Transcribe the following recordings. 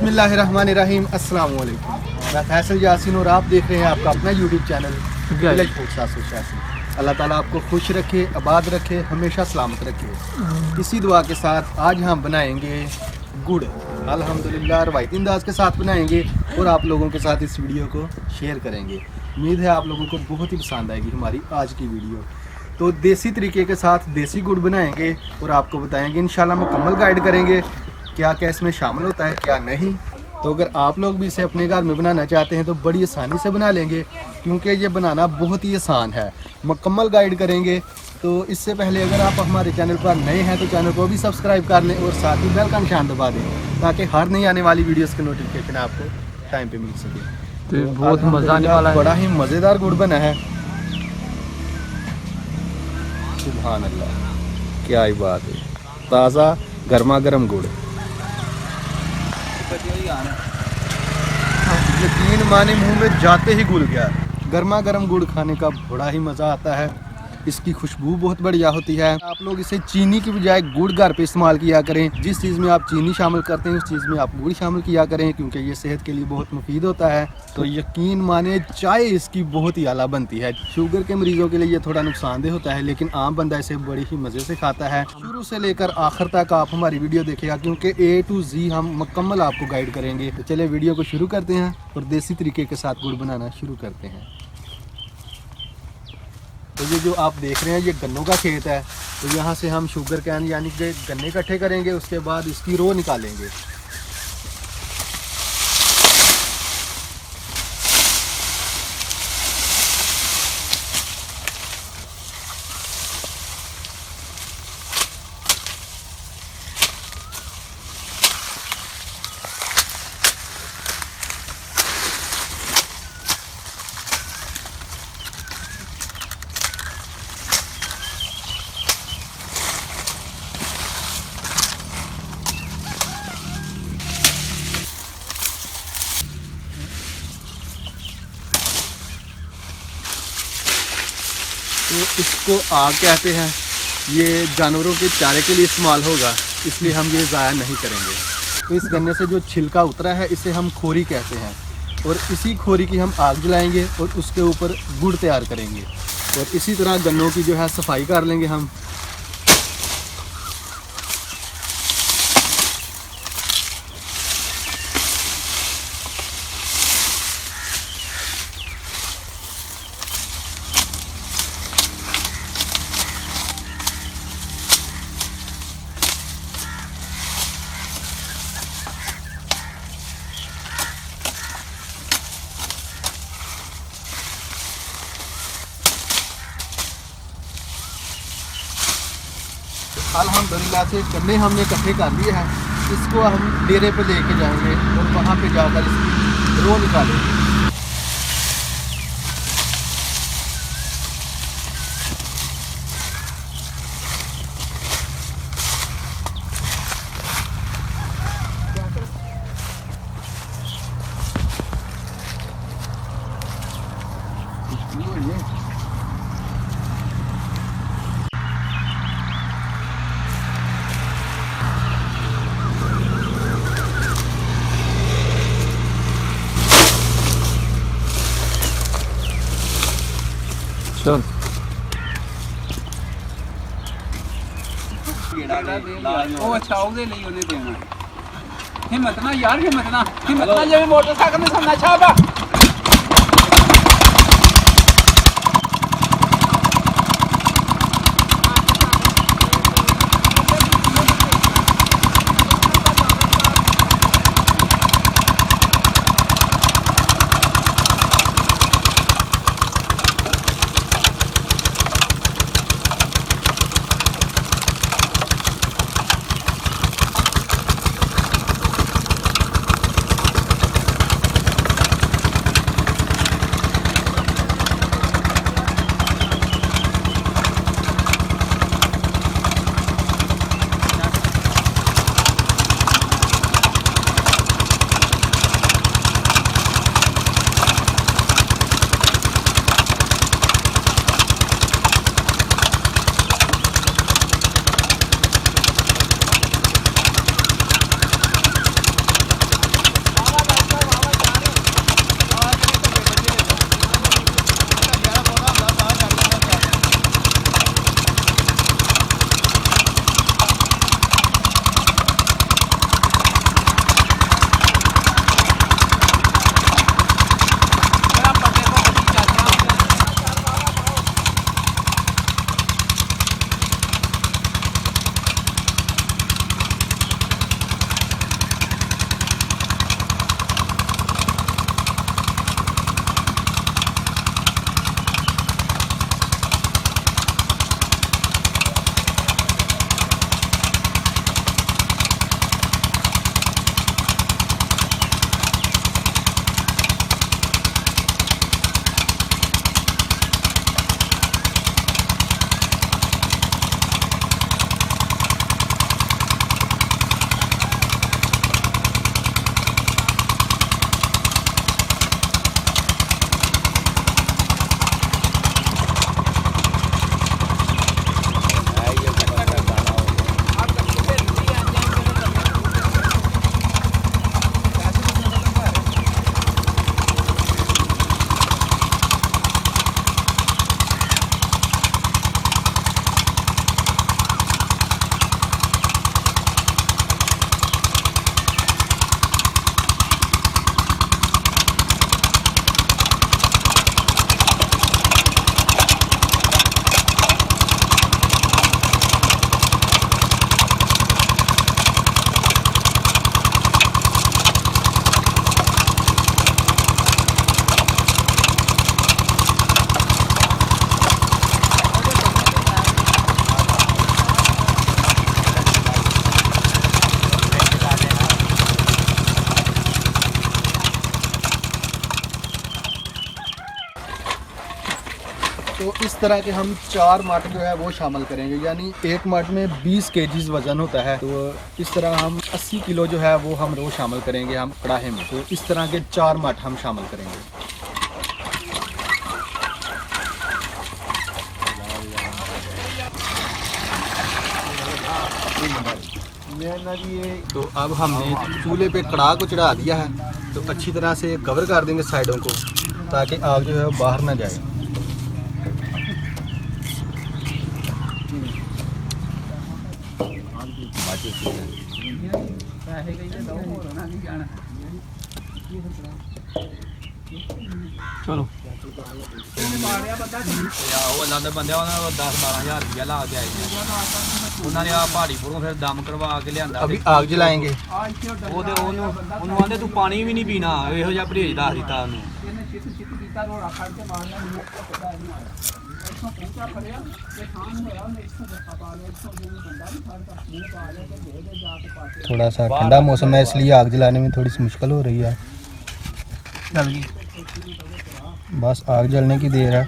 बिस्मिल्लाहिर्रहमानिर्रहीम। अस्सलाम वालेकुम। मैं फैसल यासीन और आप देख रहे हैं आपका अपना यूट्यूब चैनल विलेज फूड सासुशासी। अल्लाह ताला आपको खुश रखे, आबाद रखे, हमेशा सलामत रखे। इसी दुआ के साथ आज हम बनाएंगे गुड़। अल्हम्दुलिल्लाह रवायती अंदाज के साथ बनाएंगे और आप लोगों के साथ इस वीडियो को शेयर करेंगे। उम्मीद है आप लोगों को बहुत ही पसंद आएगी हमारी आज की वीडियो। तो देसी तरीके के साथ देसी गुड़ बनाएंगे और आपको बताएंगे, इंशाल्लाह मुकम्मल गाइड करेंगे क्या क्या इसमें शामिल होता है क्या नहीं। तो अगर आप लोग भी इसे अपने घर में बनाना चाहते हैं तो बड़ी आसानी से बना लेंगे, क्योंकि ये बनाना बहुत ही आसान है। मुकम्मल गाइड करेंगे। तो इससे पहले अगर आप हमारे चैनल पर नए हैं तो चैनल को भी सब्सक्राइब कर लें और साथ ही बेल का निशान दबा दें, ताकि हर नई आने वाली वीडियोस के नोटिफिकेशन आपको टाइम पे मिल सके। तो बहुत मज़ा आने वाला है। बड़ा ही मज़ेदार गुड़ बना है। सुभान अल्लाह, क्या ही बात है। ताज़ा गर्मा गर्म गुड़, यकीन माने मुंह में जाते ही घुल गया। गर्मा गर्म गुड़ खाने का बड़ा ही मज़ा आता है। इसकी खुशबू बहुत बढ़िया होती है। आप लोग इसे चीनी की बजाय गुड़ घर पे इस्तेमाल किया करें। जिस चीज़ में आप चीनी शामिल करते हैं उस चीज़ में आप गुड़ शामिल किया करें, क्योंकि ये सेहत के लिए बहुत मुफीद होता है। तो यकीन माने चाय इसकी बहुत ही आला बनती है। शुगर के मरीजों के लिए ये थोड़ा नुकसानदेह होता है, लेकिन आम बंदा इसे बड़ी ही मज़े से खाता है। शुरू से लेकर आखिर तक आप हमारी वीडियो देखिएगा, क्योंकि A to Z हम मुकम्मल आपको गाइड करेंगे। तो चलिए वीडियो को शुरू करते हैं और देसी तरीके के साथ गुड़ बनाना शुरू करते हैं। तो ये जो आप देख रहे हैं ये गन्नों का खेत है। तो यहाँ से हम शुगर कैन यानी कि गन्ने इकट्ठे करेंगे, उसके बाद इसकी रो निकालेंगे। तो इसको आग कहते हैं। ये जानवरों के चारे के लिए इस्तेमाल होगा, इसलिए हम ये ज़ाया नहीं करेंगे। तो इस गन्ने से जो छिलका उतरा है इसे हम खोरी कहते हैं, और इसी खोरी की हम आग जलाएंगे और उसके ऊपर गुड़ तैयार करेंगे। और इसी तरह गन्नों की जो है सफाई कर लेंगे हम। अल्हम्दुलिल्लाह से गन्ने हमने इकट्ठे कर लिए हैं। इसको हम डेरे पे लेके जाएंगे और वहाँ पे जाकर इसकी रो निकालेंगे। चल अच्छा ਉਹਦੇ ਲਈ ਉਹਨੇ ਦੇਣਾ ਹਿੰਮਤ ਨਾ ਯਾਰ, ਹਿੰਮਤ ਨਾ ਜਿਵੇਂ ਮੋਟਰਸਾਈਕਲ ਨੇ ਸਾਹਮਣਾ ਛਾਪਾ। तो इस तरह के हम 4 मट जो है वो शामिल करेंगे, यानी एक मट में 20 केजीज वज़न होता है। तो इस तरह हम 80 किलो जो है वो हम रोज़ शामिल करेंगे हम कड़ाहे में। तो इस तरह के 4 मट हम शामिल करेंगे। तो अब हमने चूल्हे पे कड़ाह को चढ़ा दिया है, तो अच्छी तरह से कवर कर देंगे साइडों को ताकि आग जो है बाहर ना जाए। चलो ਉਹ ਅੱਲਾ ਦੇ ਬੰਦਿਆਂ ਉਹਨਾਂ ਨੂੰ 10-12 ਹਜ਼ਾਰ ਰੁਪਇਆ ਲਾ ਕੇ ਆਏ ਨੇ। ਉਹਨਾਂ ਨੇ ਆ ਪਹਾੜੀਪੁਰੋਂ ਫਿਰ ਦਮ ਕਰਵਾ ਕੇ ਲਿਆਂਦਾ। अभी आग जलाएंगे। ਉਹਨੂੰ ਆਂਦੇ ਤੂੰ ਪਾਣੀ ਵੀ ਨਹੀਂ ਪੀਣਾ, ਇਹੋ ਜਿਹਾ ਪਰਹੇਜ ਦੱਸ ਦਿੱਤਾ ਉਹਨੂੰ। थोड़ा सा ठंडा मौसम है इसलिए आग जलाने में थोड़ी सी मुश्किल हो रही है। चल गई। बस आग जलने की देर है।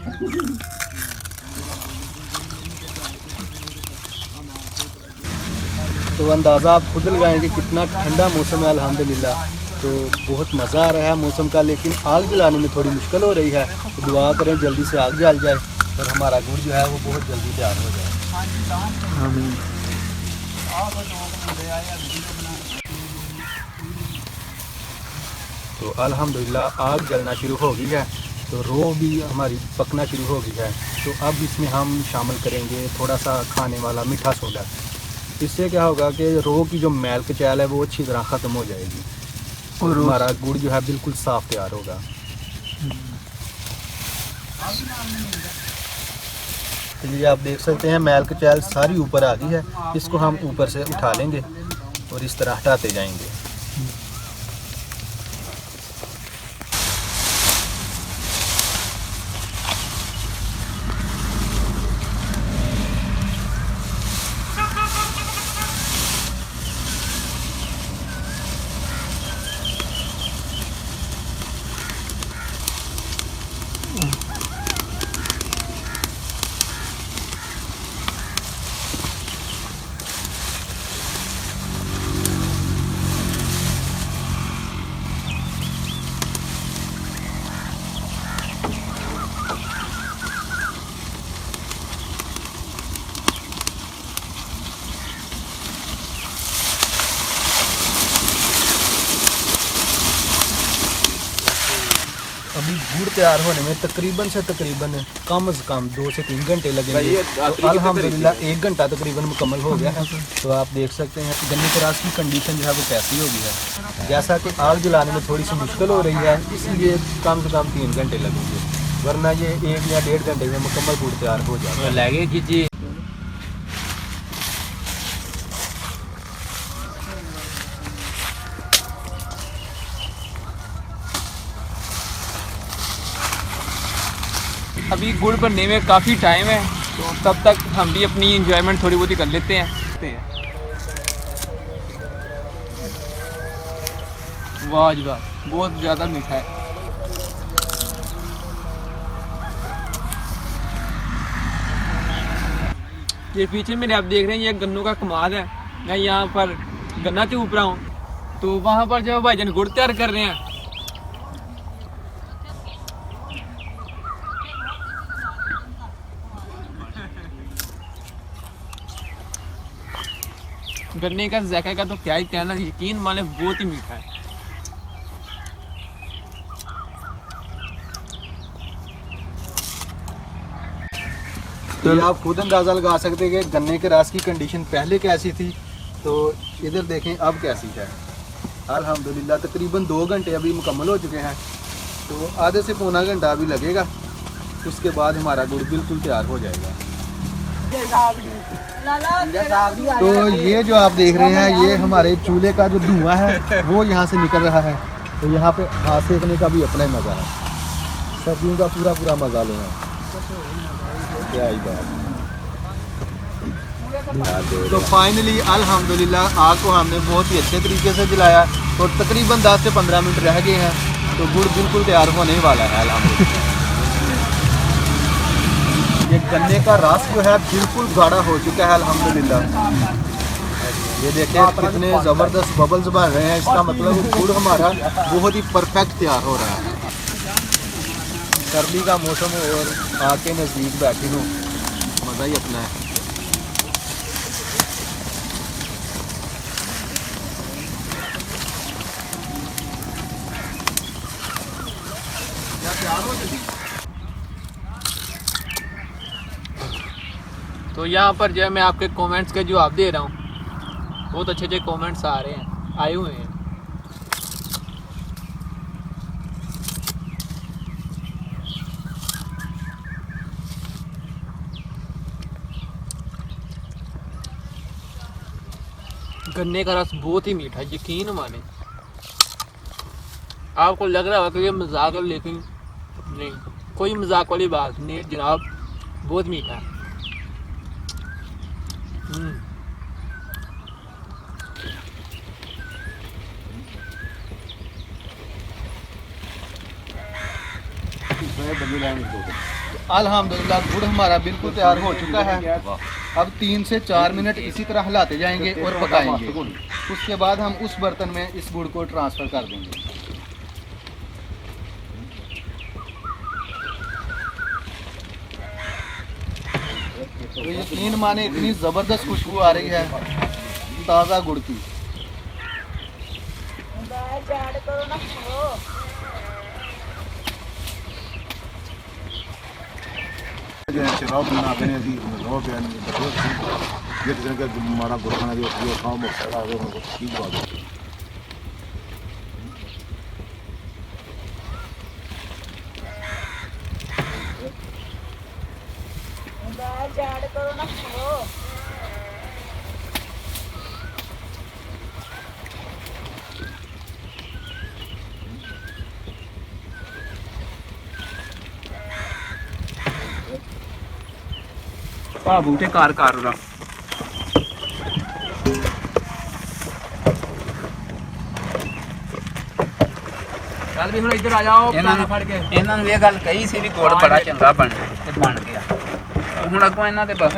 तो अंदाज़ा आप खुद लगाएंगे कितना ठंडा मौसम है अल्हम्दुलिल्लाह। तो बहुत मज़ा आ रहा है मौसम का, लेकिन आग जलाने में थोड़ी मुश्किल हो रही है। तो दुआ करें जल्दी से आग जल जाए और हमारा गुड़ जो है वो बहुत जल्दी तैयार हो जाए। तो अल्हम्दुलिल्लाह आग जलना शुरू हो गई है, तो रो भी हमारी पकना शुरू हो गई है। तो अब इसमें हम शामिल करेंगे थोड़ा सा खाने वाला मीठा सोडा। इससे क्या होगा कि रो की जो मैल कचैल है वो अच्छी तरह ख़त्म हो जाएगी और हमारा गुड़ जो है बिल्कुल साफ़ तैयार होगा। चलिए आप देख सकते हैं मैल कचैल सारी ऊपर आ गई है। इसको हम ऊपर से उठा लेंगे और इस तरह हटाते जाएंगे। अभी गुड़ तैयार होने में तकरीबन कम से कम 2 से 3 घंटे लगेंगे। तो अल्हम्दुलिल्लाह 1 घंटा तकरीबन मुकम्मल हो गया है। तो आप देख सकते हैं गन्ने के रस की कंडीशन जो है वो कैसी हो गई है। जैसा कि आग जलाने में थोड़ी सी मुश्किल हो रही है, इसलिए कम से कम 3 घंटे लगेंगे, वरना ये 1 या 1.5 घंटे में मुकम्मल गुड़ तैयार हो जाएगा। ਲੈ ਗਏ ਖਿੱਚੀ। अभी गुड़ बनने में काफ़ी टाइम है, तो तब तक हम भी अपनी इंजॉयमेंट थोड़ी बहुत ही कर लेते हैं। वाह जी वाह, बहुत ज़्यादा मीठा है। ये पीछे मेरे आप देख रहे हैं ये गन्नों का कमाल है। मैं यहाँ पर गन्ना के ऊपर हूँ, तो वहाँ पर जो भाईजान गुड़ तैयार कर रहे हैं। गन्ने का जायका का तो क्या ही कहना, यकीन माने बहुत ही मीठा है। तो आप खुद अंदाज़ा लगा सकते हैं कि गन्ने के रस की कंडीशन पहले कैसी थी, तो इधर देखें अब कैसी है। अल्हम्दुलिल्लाह तकरीबन 2 घंटे अभी मुकम्मल हो चुके हैं, तो आधे से पौना घंटा अभी लगेगा। उसके बाद हमारा गुड़ बिल्कुल तैयार हो जाएगा। तो ये जो आप देख रहे हैं ये हमारे चूल्हे का जो धुआं है वो यहाँ से निकल रहा है। तो यहाँ पे हाथ सेकने का भी अपना ही मज़ा है, सर्दियों का पूरा मज़ा लेना। क्या ही बात। तो फाइनली अल्हम्दुलिल्लाह आग को हमने बहुत ही अच्छे तरीके से जलाया और तकरीबन 10 से 15 मिनट रह गए हैं, तो गुड़ बिल्कुल तैयार होने वाला है अल्हम्दुलिल्लाह। ये गन्ने का रस जो है बिल्कुल गाढ़ा हो चुका है अल्हम्दुलिल्लाह। ये देखिए कितने ज़बरदस्त बबल्स बन रहे हैं, इसका मतलब गुड़ हमारा बहुत ही परफेक्ट तैयार हो रहा है। सर्दी का मौसम है और आके नज़दीक बैठी हूँ, मज़ा ही अपना है। तो यहाँ पर जो है मैं आपके कमेंट्स के जवाब दे रहा हूँ। बहुत अच्छे अच्छे कमेंट्स आ रहे हैं, आए हुए हैं। गन्ने का रस बहुत ही मीठा है, यकीन माने। आपको लग रहा होगा कि ये मजाक है, लेकिन नहीं, कोई मजाक वाली बात नहीं जनाब, बहुत मीठा है। अल्हम्दुलिल्लाह गुड़ हमारा बिल्कुल तैयार हो चुका है। अब 3 से 4 मिनट इसी तरह हिलाते जाएंगे और पकाएंगे। उसके बाद हम उस बर्तन में इस गुड़ को ट्रांसफ़र कर देंगे। तो यकीन माने इतनी ज़बरदस्त खुशबू आ रही है ताज़ा गुड़ की। शराब बनाते हैं जी, शराब पियाने की ये किसी का हमारा गुरखाना जो काम होता है वो ठीक बात है। ਆ ਬੂਟੇ ਕਾਰ ਕਰ ਰਾ ਚੱਲ ਵੀ ਹੁਣ ਇੱਧਰ ਆ ਜਾਓ, ਇਹਨਾਂ ਫੜ ਕੇ। ਇਹਨਾਂ ਨੂੰ ਇਹ ਗੱਲ ਕਹੀ ਸੀ ਵੀ ਗੁੜ ਬੜਾ ਚੰਗਾ ਬਣਦਾ ਤੇ ਬਣ ਗਿਆ। ਹੁਣ ਅੱਗੋਂ ਇਹਨਾਂ ਦੇ ਬਸ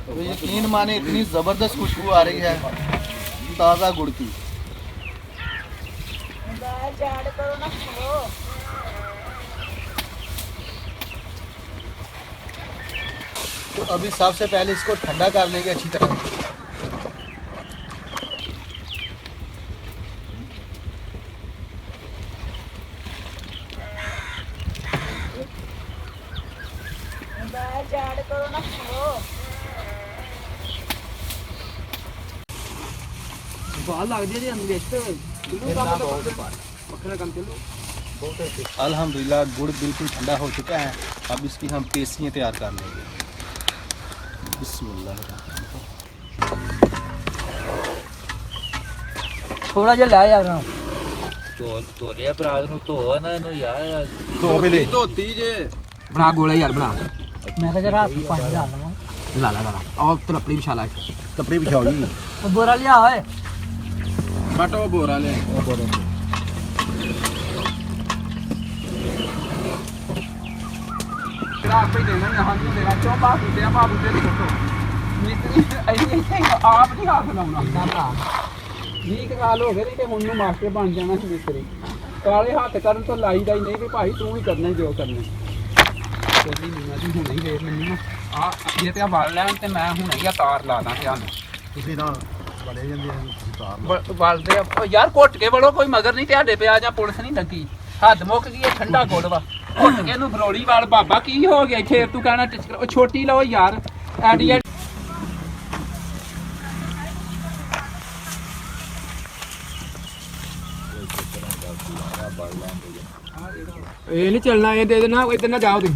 तो यकीन माने इतनी ज़बरदस्त खुशबू आ रही है ताज़ा गुड़ की। तो अभी सबसे पहले इसको ठंडा कर लेंगे अच्छी तरह। ਬਾਲ ਲੱਗਦੀ ਜੇ ਅੰਦਰ ਵਿੱਚ ਵੱਖਰਾ ਕੰਮ ਚੱਲੂ। अल्हम्दुलिल्लाह गुड़ बिल्कुल ठंडा हो चुका है। अब इसकी हम पेस्टियाँ तैयार कर लेंगे। बिस्मिल्लाह। ਥੋੜਾ ਜਿਹਾ ਲੈ ਆ ਰਹਾ ਧੋ ਲਿਆ ਭਰਾ ਨੂੰ, ਧੋ ਨਾ ਇਹਨੂੰ ਯਾਰ। तो पहले ਧੋਤੀ ਜੇ ਬਣਾ ਗੋਲਾ ਯਾਰ ਬਣਾ। ਮੈਂ ਤਾਂ ਜਰਾ ਪਾਣੀ ਲਾ ਲਵਾਂ। ਲਾ ਲਾ ਲਾ ਔਰ ਤਲਪੜੀ ਵਿਛਾ ਲਾ। कपड़े बिछाओ जी। ਉਹ ਬੋਰਾ ਲਿਆ ਓਏ। ਬਟੋ ਬੋਰਾ ਲੈ ਤੇਰਾ ਆਪੇ ਦੇਣਾ ਨਾ ਹਾਂ ਤੇਰਾ ਚੋਪਾ ਤੇ ਆ ਬਾਬੂ ਤੇ ਫੋਟੋ ਮਿੱਤਰੀ ਐਸੇ ਆਪ ਨਹੀਂ ਹੱਥ ਲਾਉਣਾ ਠੀਕ ਗੱਲ ਹੋ ਗਈ ਤੇ ਹੁਣ ਨੂੰ ਮਾਸਟਰ ਬਣ ਜਾਣਾ ਸੀ ਮਿੱਤਰੀ। ਕਾਲੇ ਹੱਥ ਕਰਨ ਤੋਂ ਲਾਈਦਾ ਹੀ ਨਹੀਂ ਕਿ ਭਾਈ ਤੂੰ ਵੀ ਕਰਨਾ ਜੋ ਕਰਨਾ। ਕੋਈ ਨਹੀਂ ਮੈਂ ਹੁਣੇ ਹੀ ਵੇਖ ਲੈਣੀ ਨਾ ਆ ਜੇ ਤੇ ਆ ਵੜ ਲੈਣ ਤੇ ਮੈਂ ਹੁਣੇ ਹੀ ਤਾਰ ਲਾ ਦਾਂ ਧਿਆਨ। ਤੁਸੀਂ ਨਾ ਬੜੇ ਜਾਂਦੇ ਆ ਵਲਦੇ ਆ ਯਾਰ ਘੁੱਟ ਕੇ ਵੜੋ, ਕੋਈ ਮਗਰ ਨਹੀਂ ਤੁਹਾਡੇ ਪਿਆ ਜਾਂ ਪੁਲਿਸ ਨਹੀਂ ਲੱਗੀ। ਹੱਦ ਮੁੱਕ ਗਈ, ਇਹ ਠੰਡਾ ਗੁੜ ਵਾ। ਘੁੱਟ ਕੇ ਇਹਨੂੰ ਬਰੋੜੀ ਵਾਲ ਬਾਬਾ ਕੀ ਹੋ ਗਿਆ ਇੱਥੇ ਤੂੰ ਕਹਿਣਾ ਟਿਚਕਰ ਉਹ ਛੋਟੀ ਲਓ ਯਾਰ ਐਡੀ ਇਹ ਨਹੀਂ ਚੱਲਣਾ, ਇਹ ਦੇ ਦੇਣਾ, ਇੱਧਰ ਨਾ ਜਾਓ ਤੁਸੀਂ।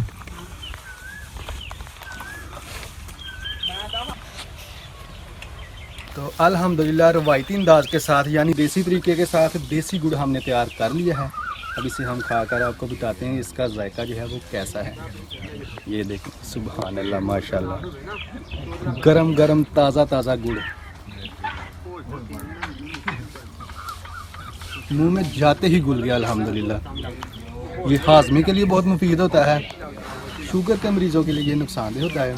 तो अल्हम्दुलिल्लाह रवायती अंदाज के साथ यानी देसी तरीके के साथ देसी गुड़ हमने तैयार कर लिया है। अब इसे हम खाकर आपको बताते हैं इसका जायका जो है वो कैसा है। ये देखें, सुभान अल्लाह माशाल्लाह, गरम गरम ताज़ा ताज़ा गुड़। मुंह में जाते ही घुल गया अल्हम्दुलिल्लाह। ये हाजमे के लिए बहुत मुफीद होता है, शुगर के मरीज़ों के लिए ये नुकसानदेह होता है,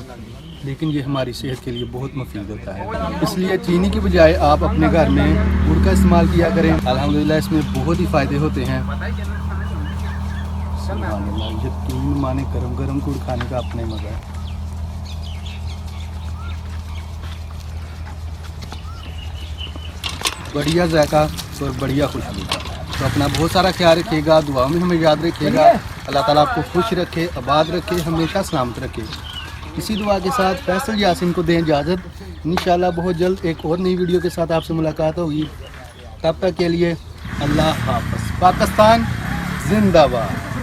लेकिन ये हमारी सेहत के लिए बहुत मुफीद होता है। इसलिए चीनी की बजाय आप अपने घर में गुड़ का इस्तेमाल किया करें। अल्हम्दुलिल्लाह इसमें बहुत ही फ़ायदे होते हैं। सुभानअल्लाह, यकीन माने गरम गरम गुड़ खाने का अपने मज़ा है। बढ़िया जायका और बढ़िया खुशबू। तो अपना बहुत सारा ख्याल रखिएगा, दुआ में हमें याद रखिएगा। अल्लाह ताला आपको खुश रखे, आबाद रखे, हमेशा सलामत रखे। इसी दुआ के साथ फैसल यासीन को दें इजाज़त। इंशाल्लाह बहुत जल्द एक और नई वीडियो के साथ आपसे मुलाकात होगी। तब तक के लिए अल्लाह हाफ़िज़। पाकिस्तान जिंदाबाद।